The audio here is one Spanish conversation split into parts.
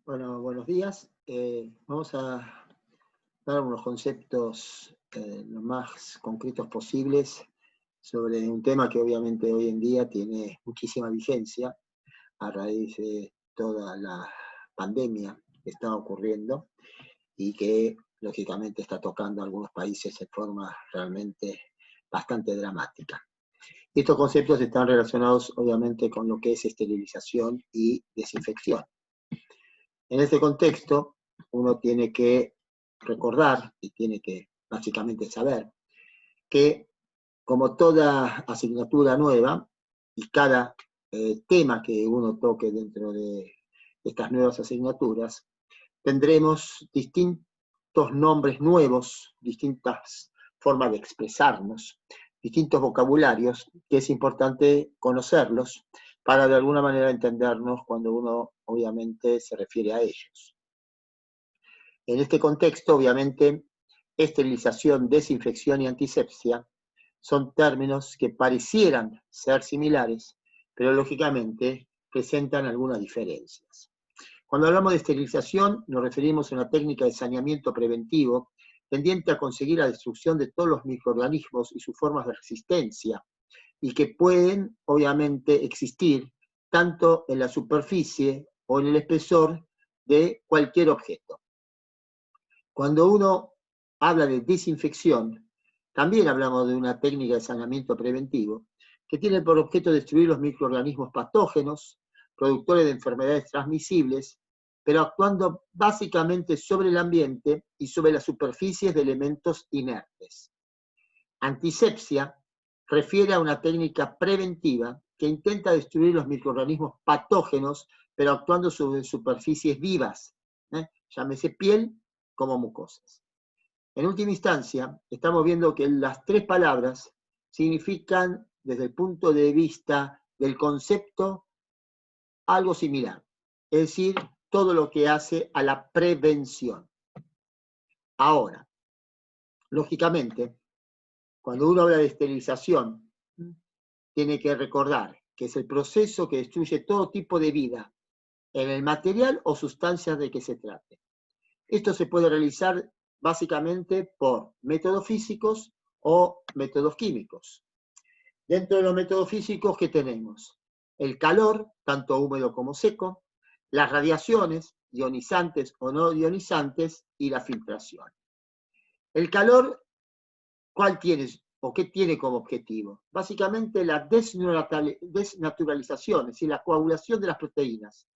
Bueno, buenos días. Vamos a dar unos conceptos lo más concretos posibles sobre un tema que obviamente hoy en día tiene muchísima vigencia a raíz de toda la pandemia que está ocurriendo y que lógicamente está tocando a algunos países de forma realmente bastante dramática. Estos conceptos están relacionados obviamente con lo que es esterilización y desinfección. En este contexto, uno tiene que recordar y tiene que básicamente saber que, como toda asignatura nueva y cada tema que uno toque dentro de estas nuevas asignaturas, tendremos distintos nombres nuevos, distintas formas de expresarnos, distintos vocabularios que es importante conocerlos para de alguna manera entendernos cuando uno obviamente se refiere a ellos. En este contexto, obviamente, esterilización, desinfección y antisepsia son términos que parecieran ser similares, pero lógicamente presentan algunas diferencias. Cuando hablamos de esterilización, nos referimos a una técnica de saneamiento preventivo tendiente a conseguir la destrucción de todos los microorganismos y sus formas de resistencia, y que pueden, obviamente, existir tanto en la superficie o en el espesor de cualquier objeto. Cuando uno habla de desinfección, también hablamos de una técnica de saneamiento preventivo que tiene por objeto destruir los microorganismos patógenos, productores de enfermedades transmisibles, pero actuando básicamente sobre el ambiente y sobre las superficies de elementos inertes. Antisepsia refiere a una técnica preventiva que intenta destruir los microorganismos patógenos, pero actuando sobre superficies vivas, llámese piel como mucosas. En última instancia, estamos viendo que las tres palabras significan, desde el punto de vista del concepto, algo similar, es decir, todo lo que hace a la prevención. Ahora, lógicamente, cuando uno habla de esterilización, tiene que recordar que es el proceso que destruye todo tipo de vida en el material o sustancias de que se trate. Esto se puede realizar básicamente por métodos físicos o métodos químicos. Dentro de los métodos físicos, ¿qué tenemos? El calor, tanto húmedo como seco, las radiaciones, ionizantes o no ionizantes, y la filtración. El calor, ¿cuál tiene o qué tiene como objetivo? Básicamente la desnaturalización, es decir, la coagulación de las proteínas,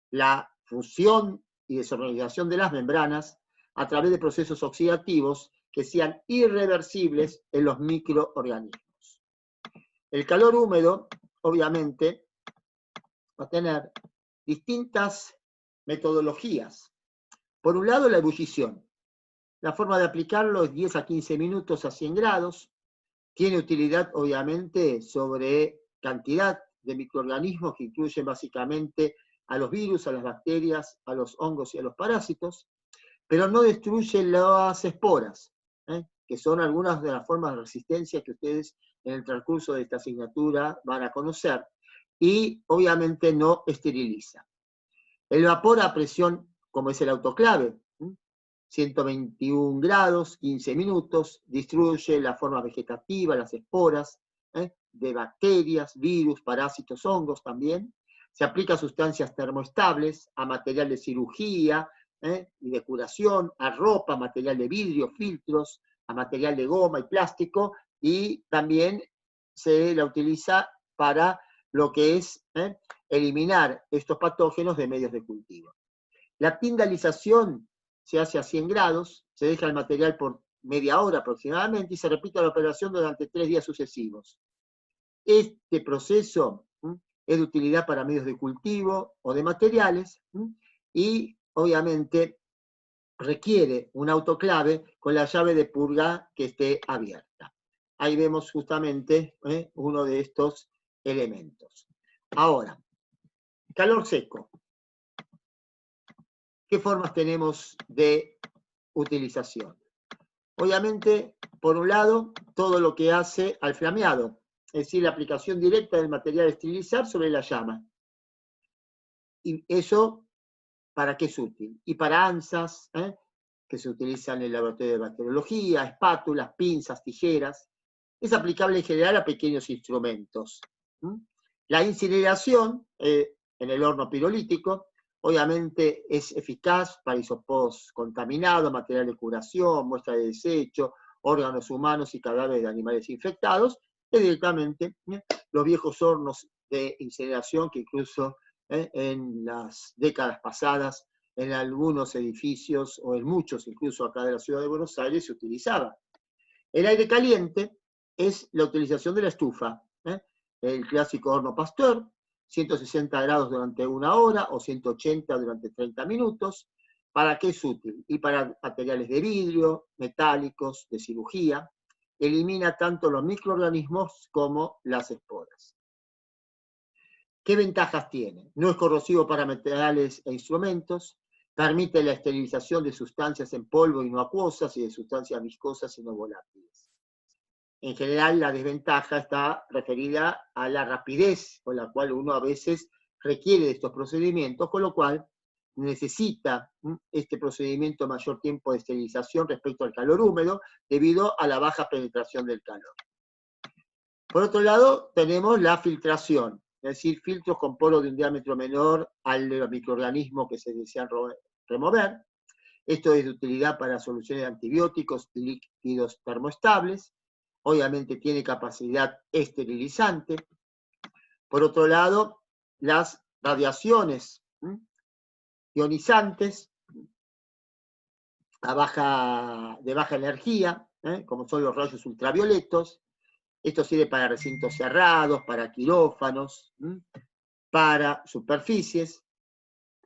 la fusión y desorganización de las membranas a través de procesos oxidativos que sean irreversibles en los microorganismos. El calor húmedo, obviamente, va a tener distintas metodologías. Por un lado, la ebullición. La forma de aplicarlo es 10 a 15 minutos a 100 grados. Tiene utilidad, obviamente, sobre cantidad de microorganismos que incluyen básicamente a los virus, a las bacterias, a los hongos y a los parásitos, pero no destruye las esporas, que son algunas de las formas de resistencia que ustedes en el transcurso de esta asignatura van a conocer, y obviamente no esteriliza. El vapor a presión, como es el autoclave, 121 grados, 15 minutos, destruye la forma vegetativa, las esporas, de bacterias, virus, parásitos, hongos también. Se aplica a sustancias termoestables, a material de cirugía y de curación, a ropa, material de vidrio, filtros, a material de goma y plástico, y también se la utiliza para lo que es eliminar estos patógenos de medios de cultivo. La tindalización se hace a 100 grados, se deja el material por media hora aproximadamente y se repite la operación durante 3 días sucesivos. Este proceso es de utilidad para medios de cultivo o de materiales y obviamente requiere un autoclave con la llave de purga que esté abierta. Ahí vemos justamente uno de estos elementos. Ahora, calor seco. ¿Qué formas tenemos de utilización? Obviamente, por un lado, todo lo que hace al flameado, es decir, la aplicación directa del material a esterilizar sobre la llama. Y eso ¿para qué es útil? Y para ANSAs, que se utilizan en el laboratorio de bacteriología, espátulas, pinzas, tijeras. Es aplicable en general a pequeños instrumentos. La incineración en el horno pirolítico, obviamente es eficaz para isopos contaminados, material de curación, muestra de desecho, órganos humanos y cadáveres de animales infectados, y directamente los viejos hornos de incineración que incluso en las décadas pasadas en algunos edificios, o en muchos incluso acá de la ciudad de Buenos Aires, se utilizaba. El aire caliente es la utilización de la estufa, el clásico horno Pasteur, 160 grados durante 1 hora o 180 durante 30 minutos. ¿Para qué es útil? Y para materiales de vidrio, metálicos, de cirugía. Elimina tanto los microorganismos como las esporas. ¿Qué ventajas tiene? No es corrosivo para materiales e instrumentos, permite la esterilización de sustancias en polvo y no acuosas y de sustancias viscosas y no volátiles. En general, la desventaja está referida a la rapidez con la cual uno a veces requiere de estos procedimientos, con lo cual necesita este procedimiento mayor tiempo de esterilización respecto al calor húmedo, debido a la baja penetración del calor. Por otro lado, tenemos la filtración, es decir, filtros con poros de un diámetro menor al de los microorganismos que se desean remover. Esto es de utilidad para soluciones de antibióticos y líquidos termoestables. Obviamente tiene capacidad esterilizante. Por otro lado, las radiaciones ionizantes de baja energía, como son los rayos ultravioletos. Esto sirve para recintos cerrados, para quirófanos, para superficies.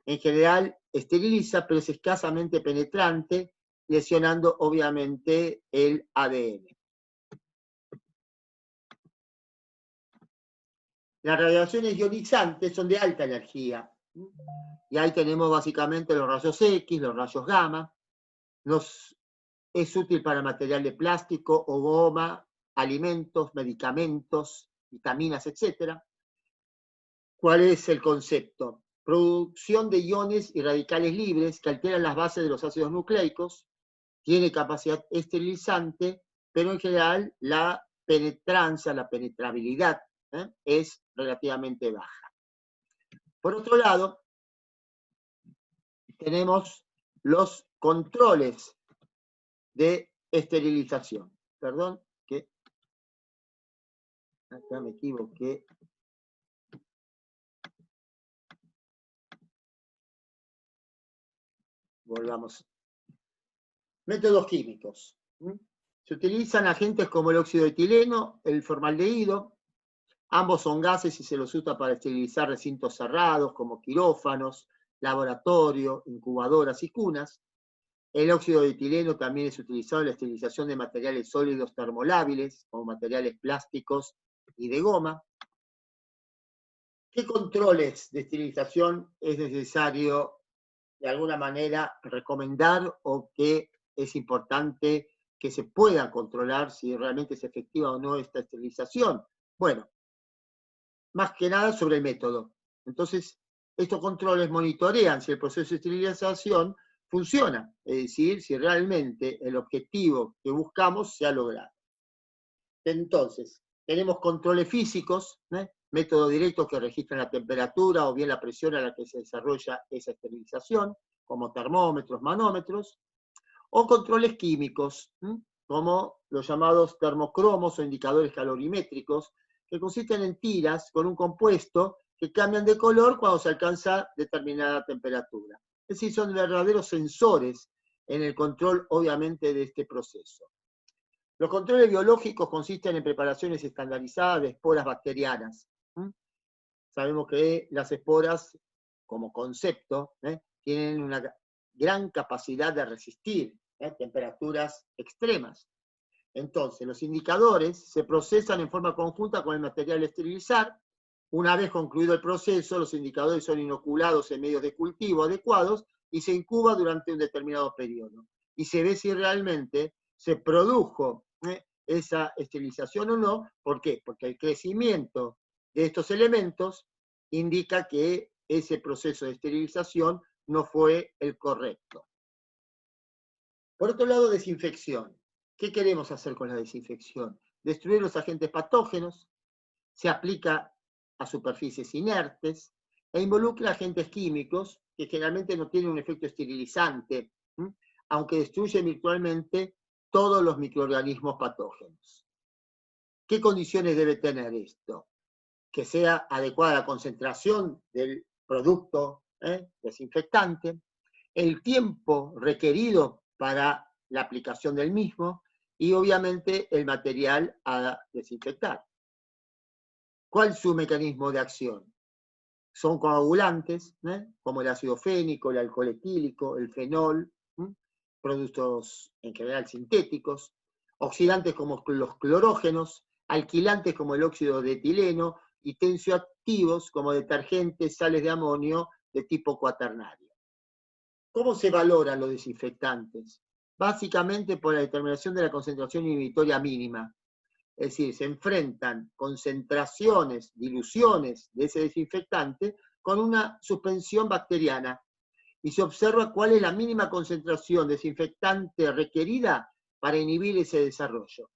En general esteriliza, pero es escasamente penetrante, lesionando obviamente el ADN. Las radiaciones ionizantes son de alta energía. Y ahí tenemos básicamente los rayos X, los rayos gamma. Es útil para material de plástico o goma, alimentos, medicamentos, vitaminas, etc. ¿Cuál es el concepto? Producción de iones y radicales libres que alteran las bases de los ácidos nucleicos, tiene capacidad esterilizante, pero en general la penetrancia, la penetrabilidad es relativamente baja. Por otro lado, tenemos los controles de esterilización. Perdón, que acá me equivoqué. Volvamos. Métodos químicos. Se utilizan agentes como el óxido de etileno, el formaldehído. Ambos son gases y se los usa para esterilizar recintos cerrados como quirófanos, laboratorio, incubadoras y cunas. El óxido de etileno también es utilizado en la esterilización de materiales sólidos termolábiles, como materiales plásticos y de goma. ¿Qué controles de esterilización es necesario de alguna manera recomendar o que es importante que se pueda controlar si realmente es efectiva o no esta esterilización? Bueno, más que nada sobre el método. Entonces, estos controles monitorean si el proceso de esterilización funciona, es decir, si realmente el objetivo que buscamos se ha logrado. Entonces, tenemos controles físicos, métodos directos que registran la temperatura o bien la presión a la que se desarrolla esa esterilización, como termómetros, manómetros, o controles químicos, como los llamados termocromos o indicadores calorimétricos, que consisten en tiras con un compuesto que cambian de color cuando se alcanza determinada temperatura. Es decir, son verdaderos sensores en el control, obviamente, de este proceso. Los controles biológicos consisten en preparaciones estandarizadas de esporas bacterianas. Sabemos que las esporas, como concepto, tienen una gran capacidad de resistir temperaturas extremas. Entonces, los indicadores se procesan en forma conjunta con el material a esterilizar. Una vez concluido el proceso, los indicadores son inoculados en medios de cultivo adecuados y se incuba durante un determinado periodo. Y se ve si realmente se produjo esa esterilización o no. ¿Por qué? Porque el crecimiento de estos elementos indica que ese proceso de esterilización no fue el correcto. Por otro lado, desinfección. ¿Qué queremos hacer con la desinfección? Destruir los agentes patógenos, se aplica a superficies inertes e involucra agentes químicos que generalmente no tienen un efecto esterilizante, aunque destruyen virtualmente todos los microorganismos patógenos. ¿Qué condiciones debe tener esto? Que sea adecuada la concentración del producto desinfectante, el tiempo requerido para la aplicación del mismo y obviamente el material a desinfectar. ¿Cuál es su mecanismo de acción? Son coagulantes, como el ácido fénico, el alcohol etílico, el fenol, productos en general sintéticos, oxidantes como los clorógenos, alquilantes como el óxido de etileno y tensioactivos como detergentes, sales de amonio de tipo cuaternario. ¿Cómo se valoran los desinfectantes? Básicamente por la determinación de la concentración inhibitoria mínima. Es decir, se enfrentan concentraciones, diluciones de ese desinfectante con una suspensión bacteriana y se observa cuál es la mínima concentración desinfectante requerida para inhibir ese desarrollo.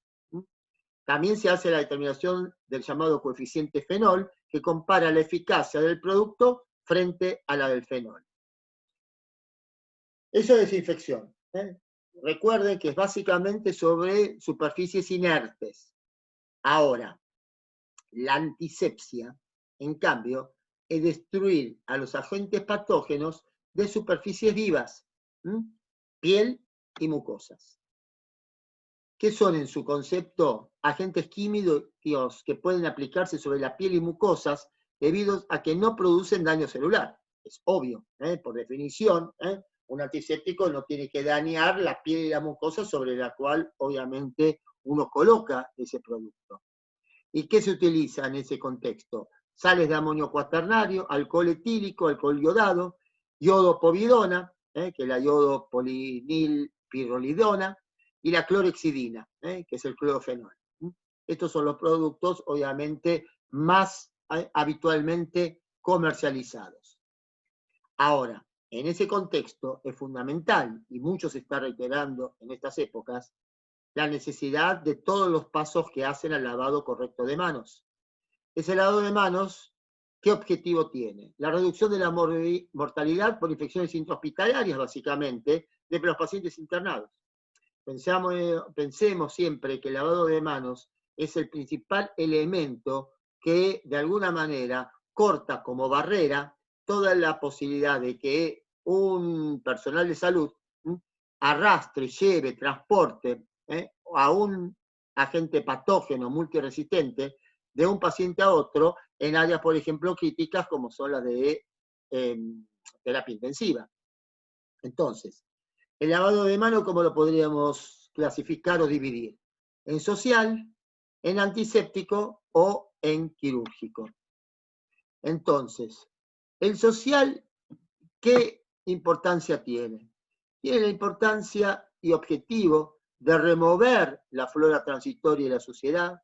También se hace la determinación del llamado coeficiente fenol, que compara la eficacia del producto frente a la del fenol. Eso es desinfección. Recuerden que es básicamente sobre superficies inertes. Ahora, la antisepsia, en cambio, es destruir a los agentes patógenos de superficies vivas, piel y mucosas. ¿Qué son en su concepto agentes químicos que pueden aplicarse sobre la piel y mucosas debido a que no producen daño celular? Es obvio, por definición, un antiséptico no tiene que dañar la piel y la mucosa sobre la cual obviamente uno coloca ese producto. ¿Y qué se utiliza en ese contexto? Sales de amonio cuaternario, alcohol etílico, alcohol iodado, iodopovidona, que es la iodopolinilpirrolidona, y la clorhexidina, que es el clorofenol. Estos son los productos, obviamente, más habitualmente comercializados. Ahora, en ese contexto es fundamental, y mucho se está reiterando en estas épocas, la necesidad de todos los pasos que hacen al lavado correcto de manos. Ese lavado de manos, ¿qué objetivo tiene? La reducción de la mortalidad por infecciones intrahospitalarias, básicamente, de los pacientes internados. Pensemos siempre que el lavado de manos es el principal elemento que, de alguna manera, corta como barrera toda la posibilidad de que un personal de salud arrastre, lleve, transporte a un agente patógeno multiresistente de un paciente a otro en áreas, por ejemplo, críticas como son las de terapia intensiva. Entonces, el lavado de mano, ¿cómo lo podríamos clasificar o dividir? En social, en antiséptico o en quirúrgico. Entonces, el social, ¿qué importancia tiene? Tiene la importancia y objetivo de remover la flora transitoria de la suciedad.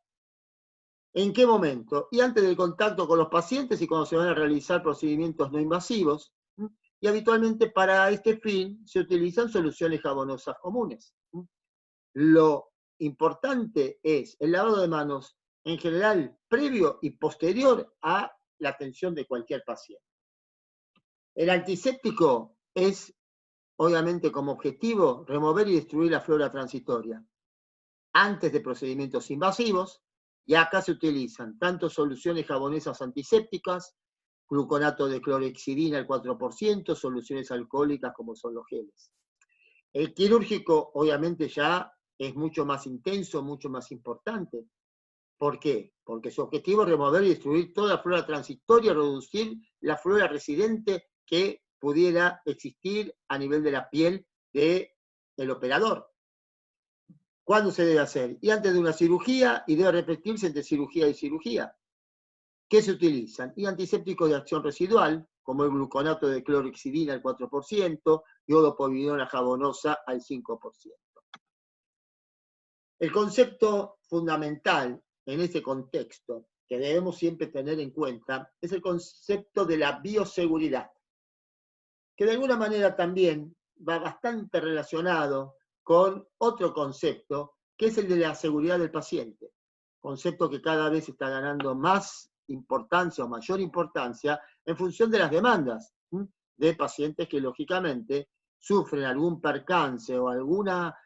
¿En qué momento? Y antes del contacto con los pacientes y cuando se van a realizar procedimientos no invasivos. Y habitualmente para este fin se utilizan soluciones jabonosas comunes. Lo importante es el lavado de manos en general previo y posterior a la atención de cualquier paciente. El antiséptico es, obviamente, como objetivo remover y destruir la flora transitoria antes de procedimientos invasivos, y acá se utilizan tanto soluciones jabonesas antisépticas, gluconato de clorhexidina al 4%, soluciones alcohólicas como son los geles. El quirúrgico obviamente ya es mucho más intenso, mucho más importante. ¿Por qué? Porque su objetivo es remover y destruir toda flora transitoria, reducir la flora residente que pudiera existir a nivel de la piel del operador. ¿Cuándo se debe hacer? Y antes de una cirugía, y debe repetirse entre cirugía y cirugía. ¿Qué se utilizan? Y antisépticos de acción residual, como el gluconato de clorhexidina al 4%, iodopovidona jabonosa al 5%. El concepto fundamental en ese contexto que debemos siempre tener en cuenta es el concepto de la bioseguridad. que de alguna manera también va bastante relacionado con otro concepto, que es el de la seguridad del paciente. Concepto que cada vez está ganando más importancia o mayor importancia en función de las demandas de pacientes que lógicamente sufren algún percance o alguna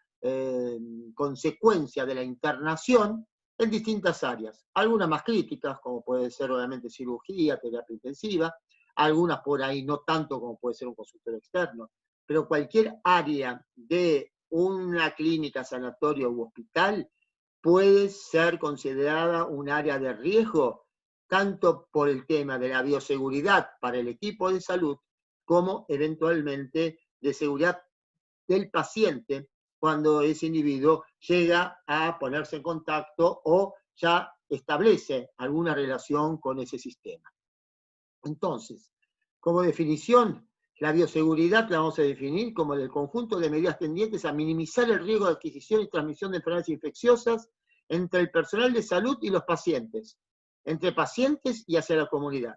consecuencia de la internación en distintas áreas. Algunas más críticas, como puede ser obviamente cirugía, terapia intensiva, algunas por ahí no tanto como puede ser un consultorio externo, pero cualquier área de una clínica, sanatorio u hospital puede ser considerada un área de riesgo, tanto por el tema de la bioseguridad para el equipo de salud, como eventualmente de seguridad del paciente cuando ese individuo llega a ponerse en contacto o ya establece alguna relación con ese sistema. Entonces, como definición, la bioseguridad la vamos a definir como el conjunto de medidas tendientes a minimizar el riesgo de adquisición y transmisión de enfermedades infecciosas entre el personal de salud y los pacientes, entre pacientes y hacia la comunidad.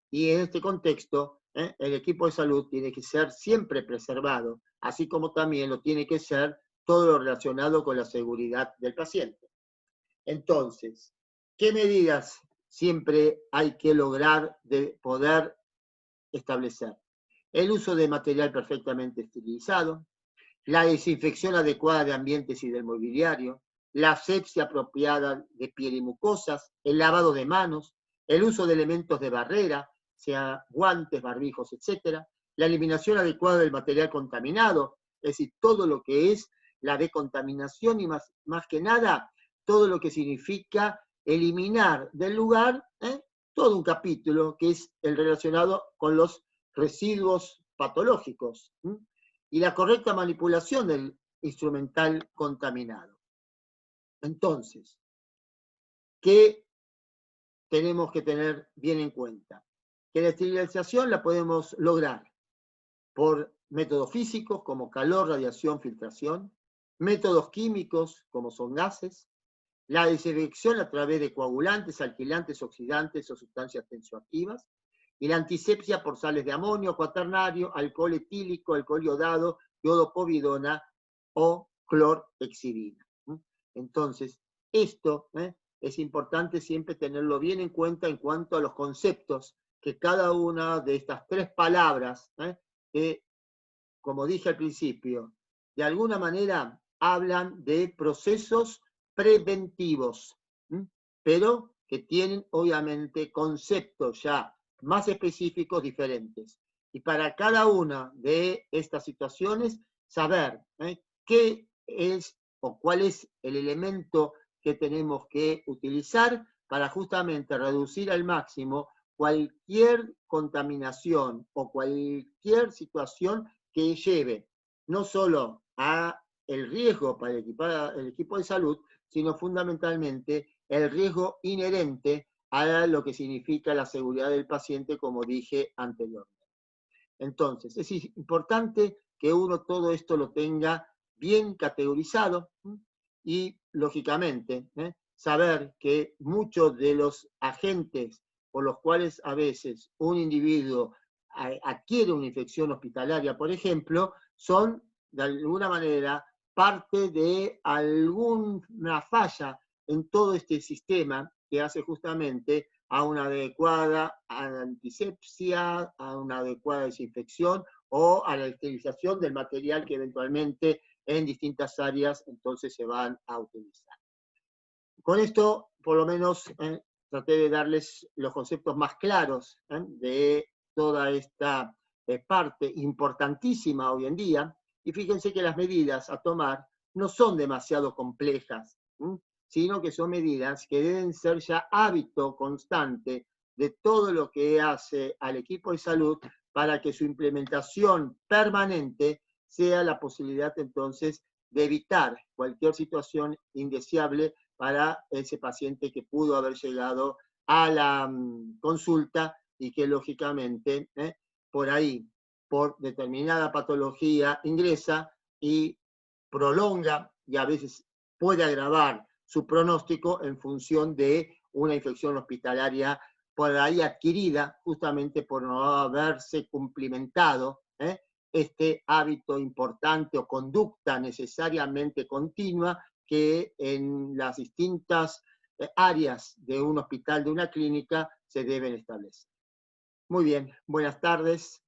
Y en este contexto, el equipo de salud tiene que ser siempre preservado, así como también lo tiene que ser todo lo relacionado con la seguridad del paciente. Entonces, ¿qué medidas siempre hay que lograr de poder establecer? El uso de material perfectamente esterilizado, la desinfección adecuada de ambientes y del mobiliario, la asepsia apropiada de piel y mucosas, el lavado de manos, el uso de elementos de barrera, sea guantes, barbijos, etc., la eliminación adecuada del material contaminado, es decir, todo lo que es la decontaminación y más que nada, todo lo que significa eliminar del lugar todo un capítulo que es el relacionado con los residuos patológicos y la correcta manipulación del instrumental contaminado. Entonces, ¿qué tenemos que tener bien en cuenta? Que la esterilización la podemos lograr por métodos físicos como calor, radiación, filtración, métodos químicos como son gases, la desinfección a través de coagulantes, alquilantes, oxidantes o sustancias tensioactivas, y la antisepsia por sales de amonio, cuaternario, alcohol etílico, alcohol iodado, iodopovidona o clorhexidina. Entonces, esto es importante siempre tenerlo bien en cuenta en cuanto a los conceptos que cada una de estas tres palabras, que, como dije al principio, de alguna manera hablan de procesos preventivos, pero que tienen obviamente conceptos ya más específicos diferentes. Y para cada una de estas situaciones, saber qué es o cuál es el elemento que tenemos que utilizar para justamente reducir al máximo cualquier contaminación o cualquier situación que lleve no solo a el riesgo para el equipo de salud, sino fundamentalmente el riesgo inherente a lo que significa la seguridad del paciente, como dije anteriormente. Entonces, es importante que uno todo esto lo tenga bien categorizado y, lógicamente, saber que muchos de los agentes por los cuales a veces un individuo adquiere una infección hospitalaria, por ejemplo, son de alguna manera parte de alguna falla en todo este sistema que hace justamente a una adecuada antisepsia, a una adecuada desinfección o a la esterilización del material que eventualmente en distintas áreas entonces se van a utilizar. Con esto, por lo menos, traté de darles los conceptos más claros de toda esta parte importantísima hoy en día. Y fíjense que las medidas a tomar no son demasiado complejas, sino que son medidas que deben ser ya hábito constante de todo lo que hace al equipo de salud para que su implementación permanente sea la posibilidad entonces de evitar cualquier situación indeseable para ese paciente que pudo haber llegado a la consulta y que lógicamente por ahí, por determinada patología, ingresa y prolonga y a veces puede agravar su pronóstico en función de una infección hospitalaria por ahí adquirida, justamente por no haberse cumplimentado este hábito importante o conducta necesariamente continua que en las distintas áreas de un hospital, de una clínica, se deben establecer. Muy bien, buenas tardes.